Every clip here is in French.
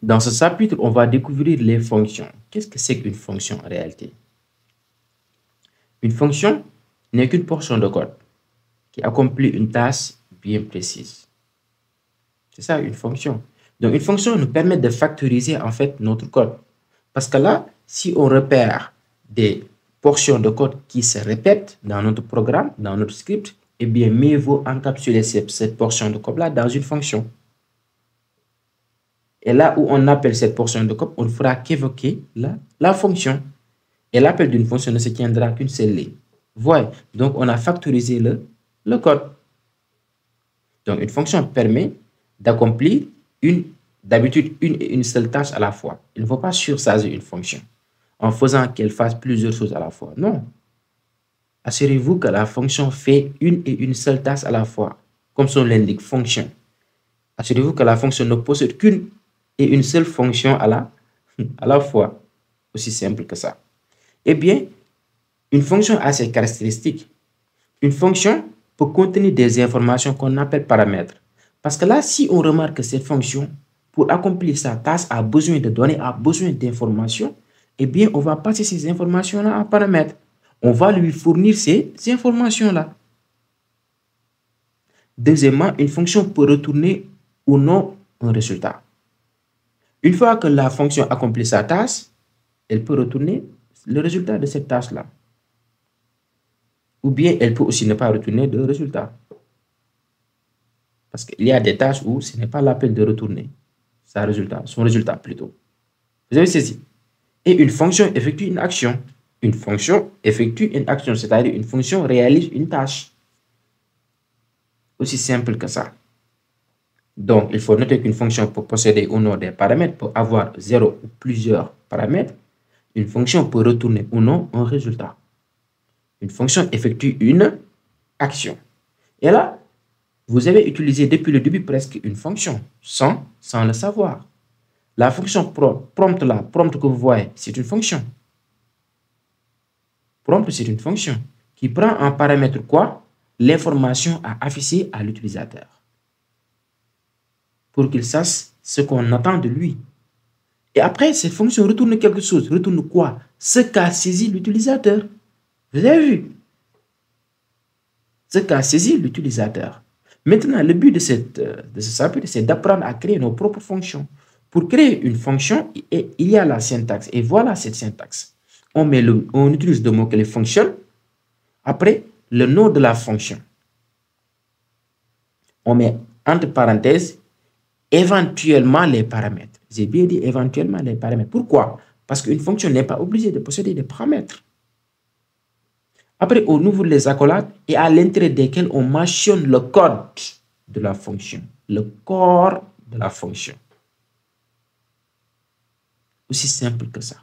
Dans ce chapitre, on va découvrir les fonctions. Qu'est-ce que c'est qu'une fonction en réalité? Une fonction n'est qu'une portion de code qui accomplit une tâche bien précise. C'est ça une fonction. Donc une fonction nous permet de factoriser en fait notre code. Parce que là, si on repère des portions de code qui se répètent dans notre programme, dans notre script, eh bien mieux vaut encapsuler cette portion de code-là dans une fonction. Et là où on appelle cette portion de code, on ne fera qu'évoquer la fonction. Et l'appel d'une fonction ne se tiendra qu'une seule ligne. Voyez, donc on a factorisé le code. Donc une fonction permet d'accomplir d'habitude une et une seule tâche à la fois. Il ne faut pas surcharger une fonction en faisant qu'elle fasse plusieurs choses à la fois. Non. Assurez-vous que la fonction fait une et une seule tâche à la fois, comme son l'indique, fonction. Assurez-vous que la fonction ne possède qu'une et une seule fonction à la fois. Aussi simple que ça. Eh bien, une fonction a ses caractéristiques. Une fonction peut contenir des informations qu'on appelle paramètres. Parce que là, si on remarque que cette fonction, pour accomplir sa tâche, a besoin de données, a besoin d'informations, eh bien, on va passer ces informations-là en paramètres. On va lui fournir ces informations-là. Deuxièmement, une fonction peut retourner ou non un résultat. Une fois que la fonction accomplit sa tâche, elle peut retourner le résultat de cette tâche-là. Ou bien elle peut aussi ne pas retourner de résultat. Parce qu'il y a des tâches où ce n'est pas la peine de retourner son résultat plutôt. Vous avez saisi? Et une fonction effectue une action. Une fonction effectue une action, c'est-à-dire une fonction réalise une tâche. Aussi simple que ça. Donc, il faut noter qu'une fonction peut posséder ou non des paramètres, peut avoir 0 ou plusieurs paramètres. Une fonction peut retourner ou non un résultat. Une fonction effectue une action. Et là, vous avez utilisé depuis le début presque une fonction sans le savoir. La fonction prompt là, prompt que vous voyez, c'est une fonction. Prompt, c'est une fonction qui prend en paramètre quoi? L'information à afficher à l'utilisateur. Pour qu'il sache ce qu'on attend de lui. Et après, cette fonction retourne quelque chose. Retourne quoi? Ce qu'a saisi l'utilisateur. Vous avez vu? Ce qu'a saisi l'utilisateur. Maintenant, le but de ce chapitre, c'est d'apprendre à créer nos propres fonctions. Pour créer une fonction, il y a la syntaxe. Et voilà cette syntaxe. On utilise le mot-clé function. Après, le nom de la fonction. On met entre parenthèses éventuellement les paramètres. J'ai bien dit éventuellement les paramètres. Pourquoi? Parce qu'une fonction n'est pas obligée de posséder des paramètres. Après, on ouvre les accolades et à l'intérieur desquels on mentionne le code de la fonction. Le corps de la fonction. Aussi simple que ça.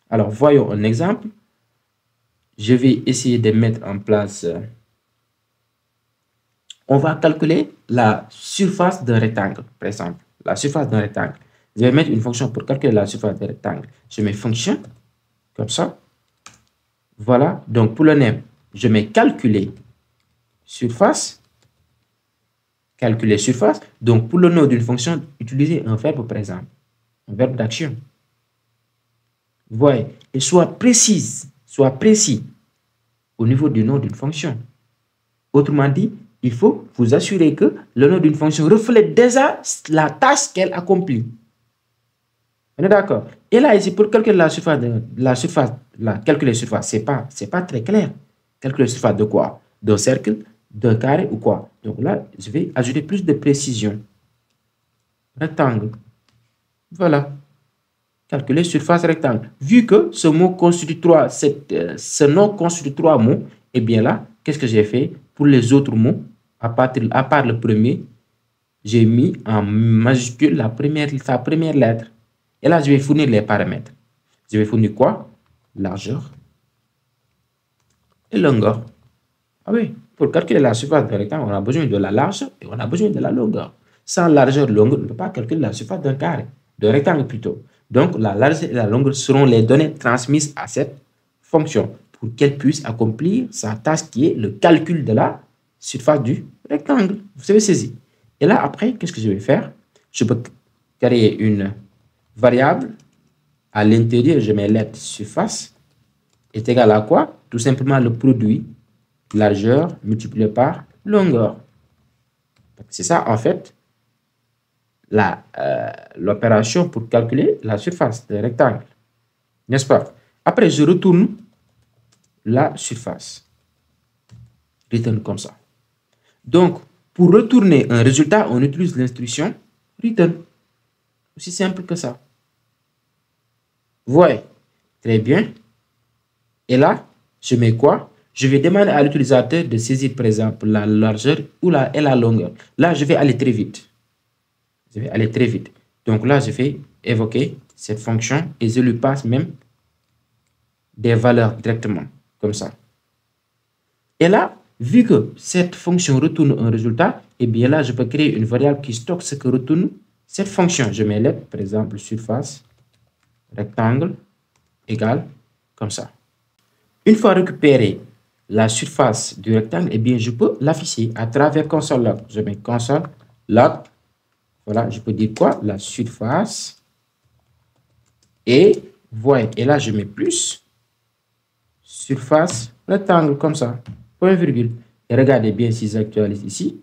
Alors, voyons un exemple. Je vais essayer de mettre en place... on va calculer la surface d'un rectangle, par exemple. La surface d'un rectangle. Je vais mettre une fonction pour calculer la surface d'un rectangle. Je mets fonction, comme ça. Voilà. Donc, pour le name, je mets calculer surface. Calculer surface. Donc, pour le nom d'une fonction, utilisez un verbe, par exemple. Un verbe d'action. Vous voyez. Et soit précis au niveau du nom d'une fonction. Autrement dit, il faut vous assurer que le nom d'une fonction reflète déjà la tâche qu'elle accomplit. On est d'accord? Et là, ici, pour calculer la surface, calculer surface, c'est pas très clair. Calculer surface de quoi? D'un cercle, d'un carré ou quoi? Donc là, je vais ajouter plus de précision. Rectangle. Voilà. Calculer surface rectangle. Vu que ce mot constitue ce nom constitue 3 mots, et bien là, qu'est-ce que j'ai fait? Pour les autres mots, à part le premier, j'ai mis en majuscule sa première lettre. Et là, je vais fournir les paramètres. Je vais fournir quoi? Largeur et longueur. Ah oui, pour calculer la surface d'un rectangle, on a besoin de la largeur et on a besoin de la longueur. Sans largeur et longueur, on ne peut pas calculer la surface d'un carré, d'un rectangle plutôt. Donc, la largeur et la longueur seront les données transmises à cette fonction pour qu'elle puisse accomplir sa tâche qui est le calcul de la surface du rectangle. Vous avez saisi. Et là, après, qu'est-ce que je vais faire? Je peux créer une variable. À l'intérieur, je mets let surface est égal à quoi? Tout simplement le produit largeur multiplié par longueur. C'est ça, en fait, l'opération pour calculer la surface d'un rectangle. N'est-ce pas? Après, je retourne la surface. Return comme ça. Donc, pour retourner un résultat, on utilise l'instruction return. Aussi simple que ça. Vous voyez? Très bien. Et là, je mets quoi? Je vais demander à l'utilisateur de saisir, par exemple, la largeur et la longueur. Là, je vais aller très vite. Je vais aller très vite. Donc là, je vais évoquer cette fonction et je lui passe même des valeurs directement, comme ça. Et là, vu que cette fonction retourne un résultat, et bien là, je peux créer une variable qui stocke ce que retourne cette fonction. Je mets let, par exemple, surface, rectangle, égale, comme ça. Une fois récupéré la surface du rectangle, eh bien, je peux l'afficher à travers console log. Je mets console log. Voilà, je peux dire quoi? La surface. Et voyez, et là, je mets plus surface rectangle comme ça. Point virgule. Et regardez bien si j'actualise ici.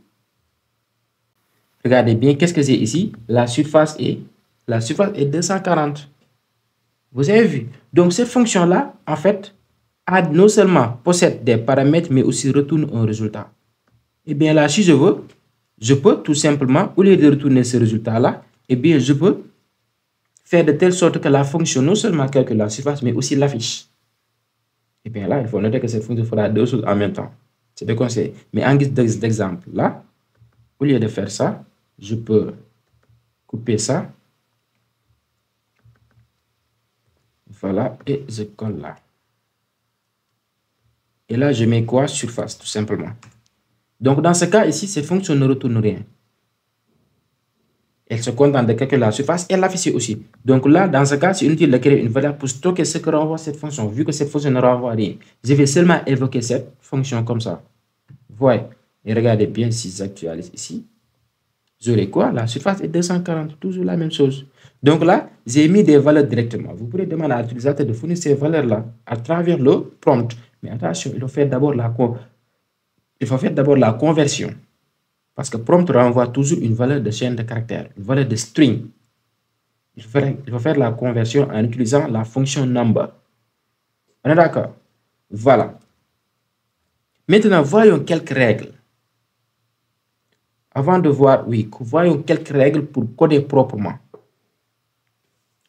Regardez bien, qu'est-ce que j'ai ici? La surface est 240. Vous avez vu? Donc, cette fonction-là, en fait, non seulement possède des paramètres, mais aussi retourne un résultat. Et bien là, si je veux, je peux tout simplement, au lieu de retourner ce résultat-là, et bien je peux faire de telle sorte que la fonction non seulement calcule la surface, mais aussi l'affiche. Et bien là, il faut noter que cette fonction fera deux choses en même temps. C'est de conseil. Mais en guise d'exemple, là, au lieu de faire ça, je peux couper ça. Voilà, et je colle là. Et là, je mets quoi? Surface, tout simplement. Donc, dans ce cas ici, cette fonction ne retourne rien. Elle se contente de calculer la surface et l'afficher aussi. Donc là, dans ce cas, c'est inutile de créer une variable pour stocker ce que renvoie cette fonction, vu que cette fonction ne renvoie rien. Je vais seulement évoquer cette fonction comme ça. Voyez. Et regardez bien si j'actualise ici. J'aurai quoi? La surface est 240, toujours la même chose. Donc là, j'ai mis des valeurs directement. Vous pourrez demander à l'utilisateur de fournir ces valeurs-là à travers le prompt. Mais attention, il faut faire d'abord la conversion. Parce que prompt renvoie toujours une valeur de chaîne de caractères, une valeur de string. Il faut faire la conversion en utilisant la fonction number. On est d'accord? Voilà. Maintenant, voyons quelques règles. Avant de voir, oui, voyons quelques règles pour coder proprement.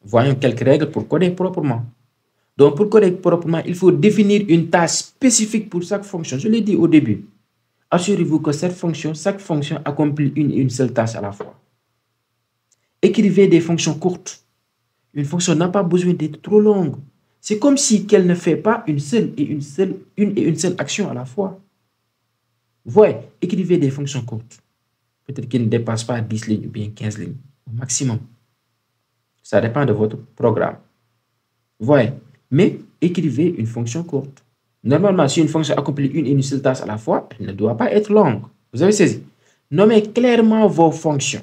Voyons quelques règles pour coder proprement. Donc, pour coder proprement, il faut définir une tâche spécifique pour chaque fonction. Je l'ai dit au début. Assurez-vous que chaque fonction accomplit une seule tâche à la fois. Écrivez des fonctions courtes. Une fonction n'a pas besoin d'être trop longue. C'est comme si qu'elle ne fait pas une seule action à la fois. Voyez, écrivez des fonctions courtes. Peut-être qu'ils ne dépassent pas 10 lignes ou bien 15 lignes au maximum. Ça dépend de votre programme. Voyez, mais écrivez une fonction courte. Normalement, si une fonction accomplit une seule tâche à la fois, elle ne doit pas être longue. Vous avez saisi? Nommez clairement vos fonctions.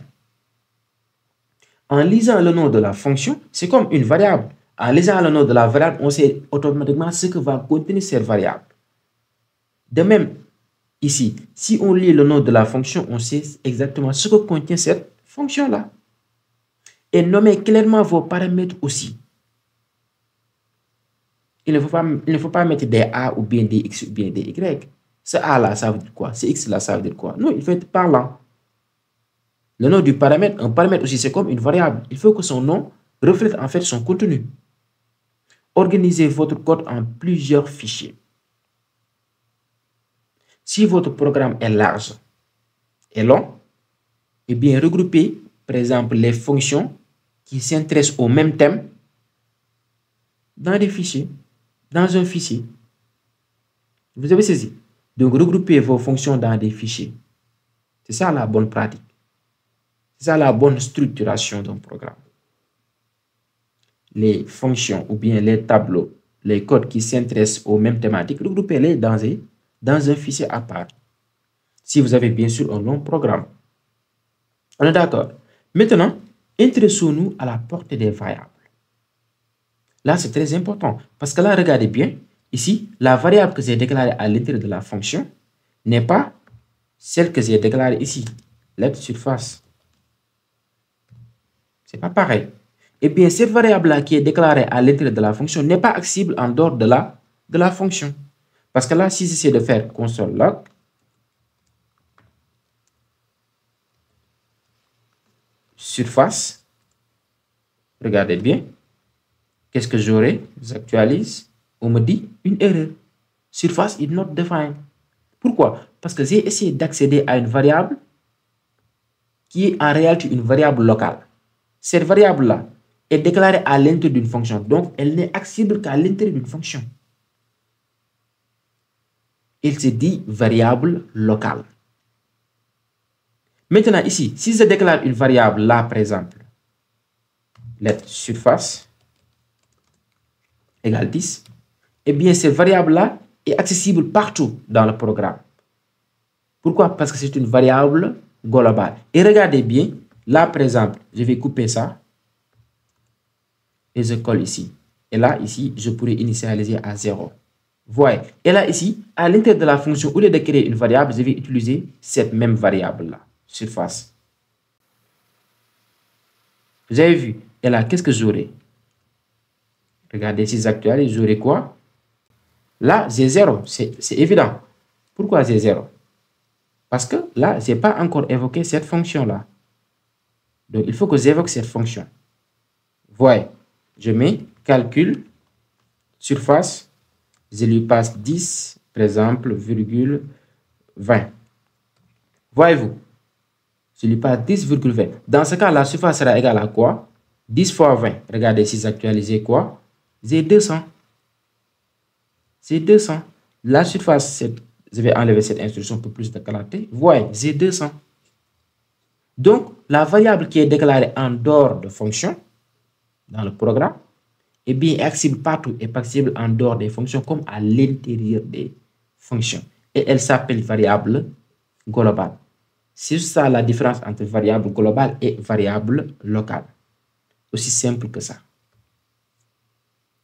En lisant le nom de la fonction, c'est comme une variable. En lisant le nom de la variable, on sait automatiquement ce que va contenir cette variable. De même, ici, si on lit le nom de la fonction, on sait exactement ce que contient cette fonction-là. Et nommez clairement vos paramètres aussi. Il ne faut pas mettre des A ou bien des X ou bien des Y. Ce A là, ça veut dire quoi? Ce X là, ça veut dire quoi? Non, il faut être parlant. Le nom du paramètre, un paramètre aussi, c'est comme une variable. Il faut que son nom reflète en fait son contenu. Organisez votre code en plusieurs fichiers. Si votre programme est large et long, eh bien regroupez par exemple les fonctions qui s'intéressent au même thème dans des fichiers, dans un fichier. Vous avez saisi? Donc regroupez vos fonctions dans des fichiers. C'est ça la bonne pratique. C'est ça la bonne structuration d'un programme. Les fonctions ou bien les tableaux, les codes qui s'intéressent aux mêmes thématiques, regroupez-les dans un fichier à part. Si vous avez bien sûr un long programme. On est d'accord? Maintenant, intéressons-nous à la portée des variables. Là, c'est très important parce que là, regardez bien, ici, la variable que j'ai déclarée à l'intérieur de la fonction n'est pas celle que j'ai déclarée ici, let surface. C'est pas pareil. Eh bien, cette variable-là qui est déclarée à l'intérieur de la fonction n'est pas accessible en dehors de la fonction. Parce que là, si j'essaie de faire console log, surface, regardez bien, qu'est-ce que j'aurai? J'actualise, on me dit une erreur. Surface is not defined. Pourquoi? Parce que j'ai essayé d'accéder à une variable qui est en réalité une variable locale. Cette variable-là est déclarée à l'intérieur d'une fonction, donc elle n'est accessible qu'à l'intérieur d'une fonction. Il se dit variable locale. Maintenant ici, si je déclare une variable là, par exemple, let surface égale 10, eh bien cette variable-là est accessible partout dans le programme. Pourquoi? Parce que c'est une variable globale. Et regardez bien, là par exemple, je vais couper ça et je colle ici. Et là, ici, je pourrais initialiser à 0. Voyez. Et là, ici, à l'intérieur de la fonction, au lieu de créer une variable, je vais utiliser cette même variable-là, surface. Vous avez vu? Et là, qu'est-ce que j'aurai? Regardez, si j'actualise, j'aurai quoi? Là, j'ai 0. C'est évident. Pourquoi j'ai 0? Parce que là, je n'ai pas encore évoqué cette fonction-là. Donc, il faut que j'évoque cette fonction. Voyez, je mets calcul, surface, je lui passe 10, par exemple, virgule 20. Voyez-vous, je lui passe 10,20. Dans ce cas, la surface sera égale à quoi? 10 fois 20. Regardez, si j'actualise quoi? J'ai 200. C'est 200. La surface, je vais enlever cette instruction pour plus de clarté. Voyez, j'ai 200. Donc, la variable qui est déclarée en dehors de fonction, dans le programme, est bien accessible partout et pas accessible en dehors des fonctions comme à l'intérieur des fonctions. Et elle s'appelle variable globale. C'est ça la différence entre variable globale et variable locale. Aussi simple que ça.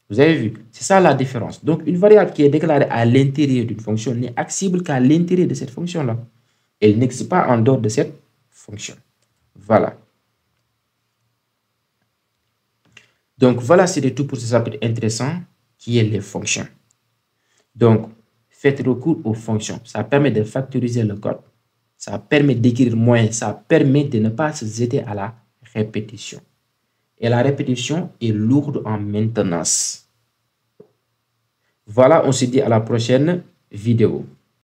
Vous avez vu? C'est ça la différence. Donc, une variable qui est déclarée à l'intérieur d'une fonction n'est accessible qu'à l'intérieur de cette fonction-là. Elle n'existe pas en dehors de cette fonction. Voilà. Donc, voilà, c'était tout pour ce chapitre intéressant qui est les fonctions. Donc, faites recours aux fonctions. Ça permet de factoriser le code. Ça permet d'écrire moins. Ça permet de ne pas se jeter à la répétition. Et la répétition est lourde en maintenance. Voilà, on se dit à la prochaine vidéo.